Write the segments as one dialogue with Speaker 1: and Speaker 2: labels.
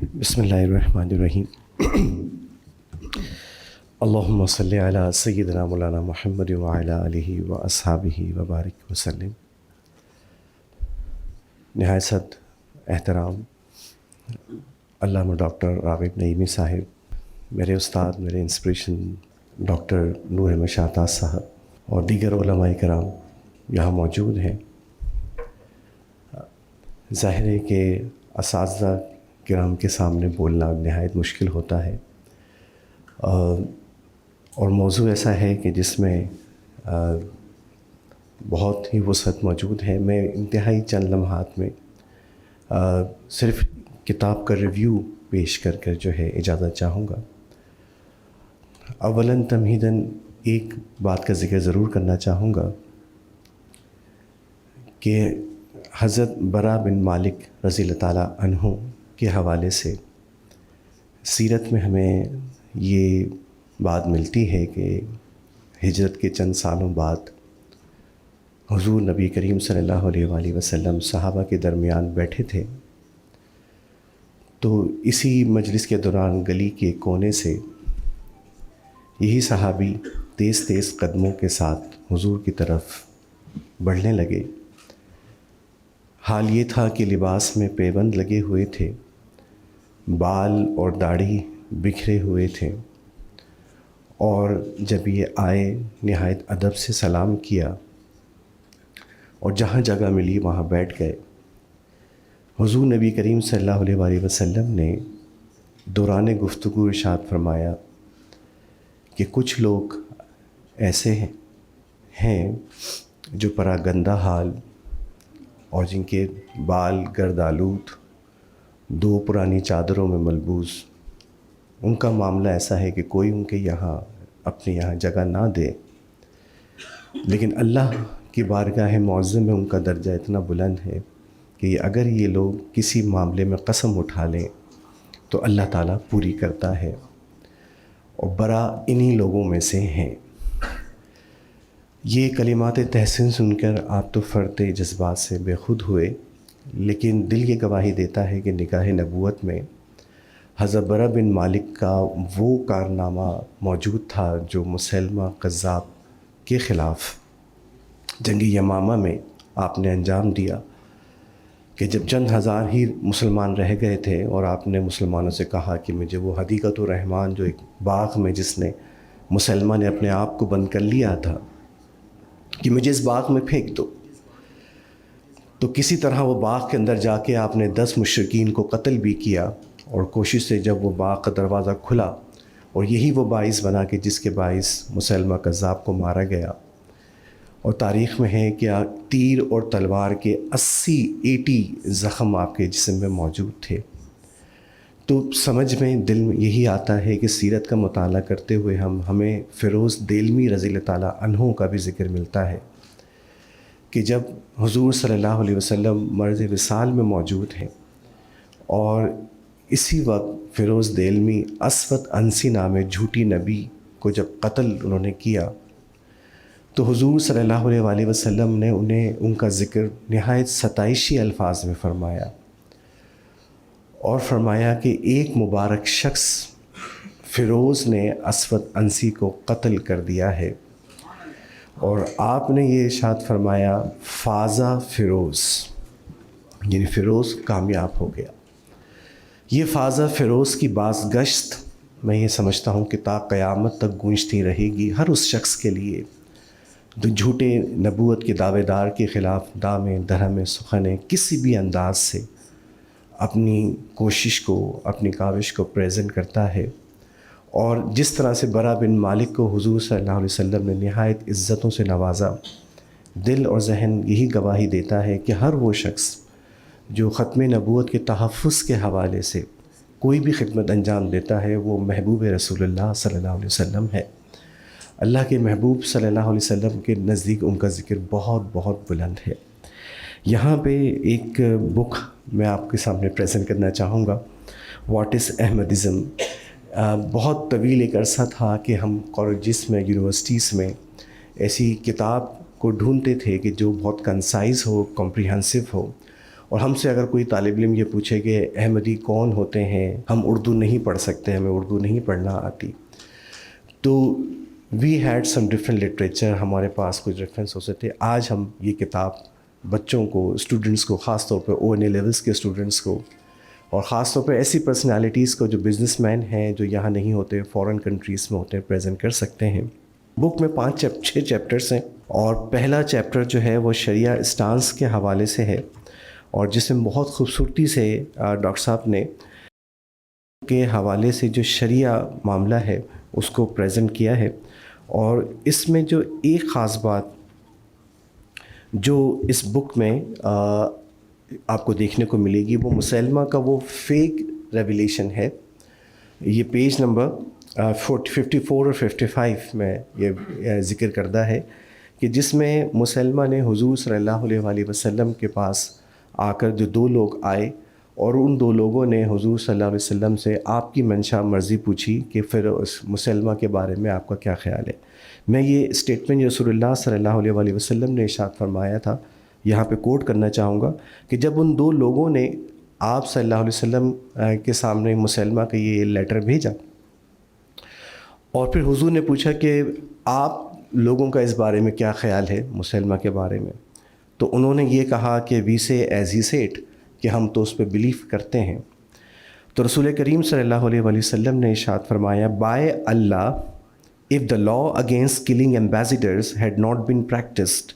Speaker 1: بسم اللہ الرحمن الرحیم۔ اللہم صلی علی سیدنا مولانا محمد وعلی آلہ و اصحابہ وبارک وسلم۔ نہایت صد احترام علامہ ڈاکٹر راغب نعیمی صاحب، میرے استاد، میرے انسپریشن ڈاکٹر نور احمد شاہتاز صاحب اور دیگر علماء کرام یہاں موجود ہیں۔ ظاہر ہے کہ اساتذہ کرام کے سامنے بولنا نہایت مشکل ہوتا ہے، اور موضوع ایسا ہے کہ جس میں بہت ہی وسعت موجود ہے۔ میں انتہائی چند لمحات میں صرف کتاب کا ریویو پیش کر کر جو ہے اجازت چاہوں گا۔ اولاً تمہیداً ایک بات کا ذکر ضرور کرنا چاہوں گا کہ حضرت برا بن مالک رضی اللہ تعالیٰ عنہ کے حوالے سے سیرت میں ہمیں یہ بات ملتی ہے کہ ہجرت کے چند سالوں بعد حضور نبی کریم صلی اللہ علیہ وآلہ وسلم صحابہ کے درمیان بیٹھے تھے، تو اسی مجلس کے دوران گلی کے کونے سے یہی صحابی تیز تیز قدموں کے ساتھ حضور کی طرف بڑھنے لگے۔ حال یہ تھا کہ لباس میں پیبند لگے ہوئے تھے، بال اور داڑھی بکھرے ہوئے تھے، اور جب یہ آئے نہایت ادب سے سلام کیا اور جہاں جگہ ملی وہاں بیٹھ گئے۔ حضور نبی کریم صلی اللہ علیہ وآلہ وسلم نے دوران گفتگو ارشاد فرمایا کہ کچھ لوگ ایسے ہیں جو پراگندہ حال اور جن کے بال گردآلود، دو پرانی چادروں میں ملبوس، ان کا معاملہ ایسا ہے کہ کوئی ان کے یہاں اپنے یہاں جگہ نہ دے، لیکن اللہ کی بارگاہ معظم میں ان کا درجہ اتنا بلند ہے کہ اگر یہ لوگ کسی معاملے میں قسم اٹھا لیں تو اللہ تعالیٰ پوری کرتا ہے، اور برا انہی لوگوں میں سے ہیں۔ یہ کلمات تحسین سن کر آپ تو فرط جذبات سے بے خود ہوئے، لیکن دل یہ گواہی دیتا ہے کہ نگاہ نبوت میں حضرت برا بن مالک کا وہ کارنامہ موجود تھا جو مسیلمہ کذاب کے خلاف جنگ یمامہ میں آپ نے انجام دیا، کہ جب چند ہزار ہی مسلمان رہ گئے تھے اور آپ نے مسلمانوں سے کہا کہ مجھے وہ حدیقۃ الرحمن جو ایک باغ میں جس نے مسلمہ نے اپنے آپ کو بند کر لیا تھا، کہ مجھے اس باغ میں پھینک دو، تو کسی طرح وہ باغ کے اندر جا کے آپ نے 10 مشرکین کو قتل بھی کیا، اور کوشش سے جب وہ باغ کا دروازہ کھلا، اور یہی وہ باعث بنا کہ جس کے باعث مسیلمہ کذاب کو مارا گیا۔ اور تاریخ میں ہے کہ تیر اور تلوار کے 80 زخم آپ کے جسم میں موجود تھے۔ تو سمجھ میں دل میں یہی آتا ہے کہ سیرت کا مطالعہ کرتے ہوئے ہمیں فیروز دیلمی رضی اللہ تعالیٰ عنہ کا بھی ذکر ملتا ہے کہ جب حضور صلی اللہ علیہ وسلم مرض وصال میں موجود ہیں، اور اسی وقت فیروز دیلمی اسود انسی نام جھوٹی نبی کو جب قتل انہوں نے کیا، تو حضور صلی اللہ علیہ وآلہ وسلم نے ان کا ذکر نہایت ستائشی الفاظ میں فرمایا، اور فرمایا کہ ایک مبارک شخص فیروز نے اسود انسی کو قتل کر دیا ہے، اور آپ نے یہ ارشاد فرمایا فازا فیروز، یعنی فیروز کامیاب ہو گیا۔ یہ فازا فیروز کی بازگشت میں یہ سمجھتا ہوں کہ تا قیامت تک گونجتی رہے گی ہر اس شخص کے لیے جو جھوٹے نبوت کے دعوے دار کے خلاف دامے درہم سخن کسی بھی انداز سے اپنی کوشش کو، اپنی کاوش کو پریزنٹ کرتا ہے۔ اور جس طرح سے برا بن مالک کو حضور صلی اللہ علیہ وسلم نے نہایت عزتوں سے نوازا، دل اور ذہن یہی گواہی دیتا ہے کہ ہر وہ شخص جو ختم نبوت کے تحفظ کے حوالے سے کوئی بھی خدمت انجام دیتا ہے وہ محبوب رسول اللہ صلی اللہ علیہ وسلم ہے۔ اللہ کے محبوب صلی اللہ علیہ وسلم کے نزدیک ان کا ذکر بہت بہت بلند ہے۔ یہاں پہ ایک بک میں آپ کے سامنے پریزنٹ کرنا چاہوں گا، واٹ از احمدزم۔ بہت طویل ایک عرصہ تھا کہ ہم کالجز میں، یونیورسٹیز میں ایسی کتاب کو ڈھونڈتے تھے کہ جو بہت کنسائز ہو، کمپریہنسو ہو، اور ہم سے اگر کوئی طالب علم یہ پوچھے کہ احمدی کون ہوتے ہیں، ہم اردو نہیں پڑھ سکتے، ہمیں اردو نہیں پڑھنا آتی، تو we had some different literature, ہمارے پاس کچھ ریفرنس ہو سکتے. آج ہم یہ کتاب بچوں کو، اسٹوڈنٹس کو، خاص طور پہ او این اے لیولس کے اسٹوڈنٹس کو، اور خاص طور پہ ایسی پرسنالٹیز کو جو بزنس مین ہیں، جو یہاں نہیں ہوتے، فورن کنٹریز میں ہوتے ہیں، پریزنٹ کر سکتے ہیں. بک میں 6 چیپٹرس ہیں، اور پہلا چیپٹر جو ہے وہ شریعہ اسٹانس کے حوالے سے ہے، اور جس میں بہت خوبصورتی سے ڈاکٹر صاحب نے کے حوالے سے جو شریعہ معاملہ ہے اس کو پریزنٹ کیا ہے. اور اس میں جو ایک خاص بات جو اس بک میں آپ کو دیکھنے کو ملے گی، وہ مسلمہ کا وہ فیک ریویلیشن ہے. یہ پیج نمبر 54 اور 55 میں یہ ذکر کردہ ہے کہ جس میں مسلمہ نے حضور صلی اللہ علیہ وسلم کے پاس آ کر جو 2 لوگ آئے، اور ان 2 لوگوں نے حضور صلی اللہ علیہ وسلم سے آپ کی منشا مرضی پوچھی کہ پھر اس مسلمہ کے بارے میں آپ کا کیا خیال ہے. میں یہ اسٹیٹمنٹ رسول اللہ صلی اللہ علیہ وسلم نے ارشاد فرمایا تھا، یہاں پہ کوٹ کرنا چاہوں گا کہ جب ان 2 لوگوں نے آپ صلی اللہ علیہ وسلم کے سامنے مسلمہ کا یہ لیٹر بھیجا، اور پھر حضور نے پوچھا کہ آپ لوگوں کا اس بارے میں کیا خیال ہے مسلمہ کے بارے میں، تو انہوں نے یہ کہا کہ وی سے ایز ہی سیٹ، کہ ہم تو اس پہ بلیف کرتے ہیں. تو رسول کریم صلی اللہ علیہ وسلم نے ارشاد فرمایا، بائے اللہ، if the law against killing ambassadors had not been practiced,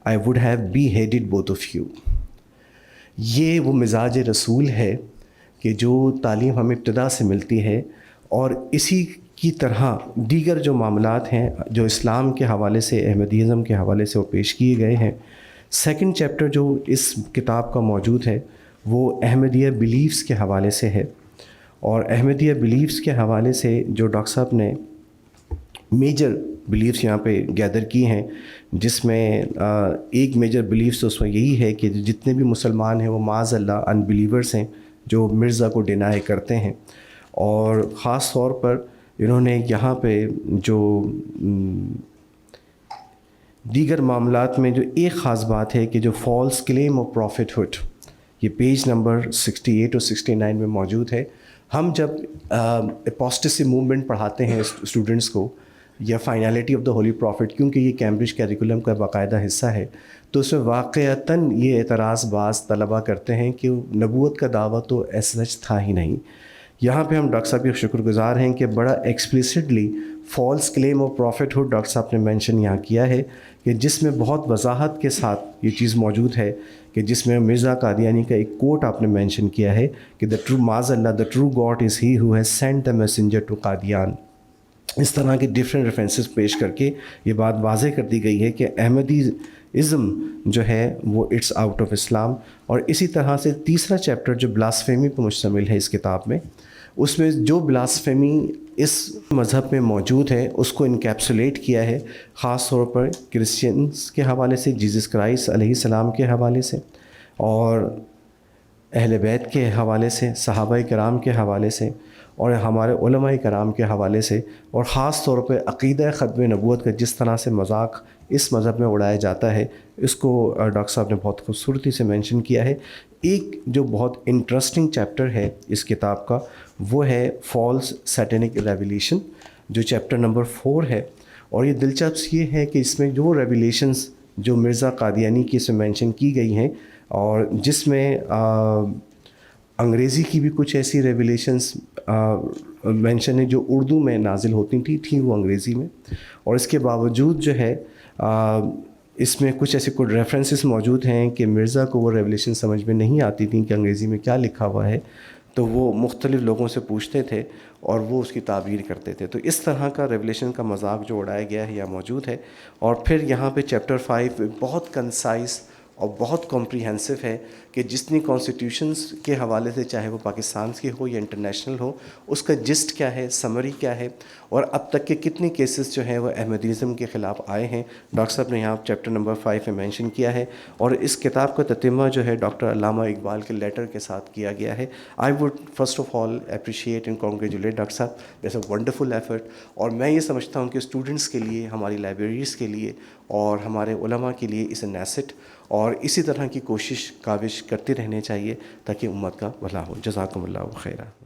Speaker 1: I would have beheaded both of you. یہ وہ مزاج رسول ہے کہ جو تعلیم ہمیں ابتدا سے ملتی ہے، اور اسی کی طرح دیگر جو معاملات ہیں جو اسلام کے حوالے سے، احمدیزم کے حوالے سے وہ پیش کیے گئے ہیں. سیکنڈ چیپٹر جو اس کتاب کا موجود ہے وہ احمدیہ بلیفز کے حوالے سے ہے، اور احمدیہ بلیفز کے حوالے سے جو ڈاکٹر صاحب نے میجر بلیفز یہاں پہ گیدر کی ہیں، جس میں ایک میجر بلیفز اس میں یہی ہے کہ جتنے بھی مسلمان ہیں وہ معاذ اللہ ان بلیورز ہیں، جو مرزا کو ڈینائی کرتے ہیں. اور خاص طور پر انہوں نے یہاں پہ جو دیگر معاملات میں جو ایک خاص بات ہے کہ جو false claim of prophethood, یہ پیج نمبر 68 اور 69 میں موجود ہے. ہم جب اپوسٹسی موومنٹ پڑھاتے ہیں اسٹوڈنٹس کو، یا finality of the holy prophet, کیونکہ یہ کیمبرج کیریکولم کا باقاعدہ حصہ ہے، تو اس میں واقعتاً یہ اعتراض باز طلباء کرتے ہیں کہ نبوت کا دعویٰ تو ایسا سچ تھا ہی نہیں. یہاں پہ ہم ڈاکٹر صاحب کے شکر گزار ہیں کہ بڑا explicitly false claim of prophethood doctor صاحب نے مینشن یہاں کیا ہے، کہ جس میں بہت وضاحت کے ساتھ یہ چیز موجود ہے، کہ جس میں مرزا قادیانی کا ایک کوٹ آپ نے مینشن کیا ہے کہ دا ٹرو معاذ اللہ، the true God is he who has sent the messenger to Qadian. اس طرح کے ڈفرینٹ ریفرنسز پیش کر کے یہ بات واضح کر دی گئی ہے کہ احمدی ازم جو ہے وہ اٹس آؤٹ آف اسلام. اور اسی طرح سے تیسرا چیپٹر جو بلاسفیمی پر مشتمل ہے اس کتاب میں، اس میں جو بلاسفیمی اس مذہب میں موجود ہے اس کو انکیپسولیٹ کیا ہے، خاص طور پر کرسچنس کے حوالے سے، جیزس کرائسٹ علیہ السلام کے حوالے سے، اور اہل بیت کے حوالے سے، صحابہ کرام کے حوالے سے، اور ہمارے علماء کرام کے حوالے سے، اور خاص طور پہ عقیدہ ختم نبوت کا جس طرح سے مذاق اس مذہب میں اڑایا جاتا ہے، اس کو ڈاکٹر صاحب نے بہت خوبصورتی سے مینشن کیا ہے. ایک جو بہت انٹرسٹنگ چیپٹر ہے اس کتاب کا وہ ہے فالس سیٹینک ریویلیشن، جو چیپٹر نمبر 4 ہے. اور یہ دلچسپ یہ ہے کہ اس میں جو ریویلیشنز جو مرزا قادیانی کی اس میں مینشن کی گئی ہیں، اور جس میں انگریزی کی بھی کچھ ایسی ریویلیشنز مینشن ہے جو اردو میں نازل ہوتی تھیں وہ انگریزی میں، اور اس کے باوجود جو ہے اس میں کچھ ایسے کچھ ریفرنسز موجود ہیں کہ مرزا کو وہ ریویلیشن سمجھ میں نہیں آتی تھیں کہ انگریزی میں کیا لکھا ہوا ہے، تو وہ مختلف لوگوں سے پوچھتے تھے اور وہ اس کی تعبیر کرتے تھے. تو اس طرح کا ریولیشن کا مذاق جو اڑایا گیا ہے یا موجود ہے. اور پھر یہاں پہ چیپٹر 5 بہت کنسائز اور بہت کمپریہنسو ہے کہ جتنی کانسٹیٹیوشنز کے حوالے سے، چاہے وہ پاکستان کی ہو یا انٹرنیشنل ہو، اس کا جسٹ کیا ہے، سمری کیا ہے، اور اب تک کے کتنی کیسز جو ہیں وہ احمدیزم کے خلاف آئے ہیں، ڈاکٹر صاحب نے یہاں چیپٹر نمبر 5 میں مینشن کیا ہے. اور اس کتاب کا تتمہ جو ہے ڈاکٹر علامہ اقبال کے لیٹر کے ساتھ کیا گیا ہے. I would first of all appreciate and congratulate doctor صاحب، اٹس اے ونڈرفل ایفرٹ. اور میں یہ سمجھتا ہوں کہ اسٹوڈنٹس کے لیے، ہماری لائبریریز کے لیے اور ہمارے علماء کے لیے اس این ایسٹ. اور اسی طرح کی کوشش کاوش کرتے رہنے چاہیے تاکہ امت کا بھلا ہو. جزاکم اللہ خیرہ.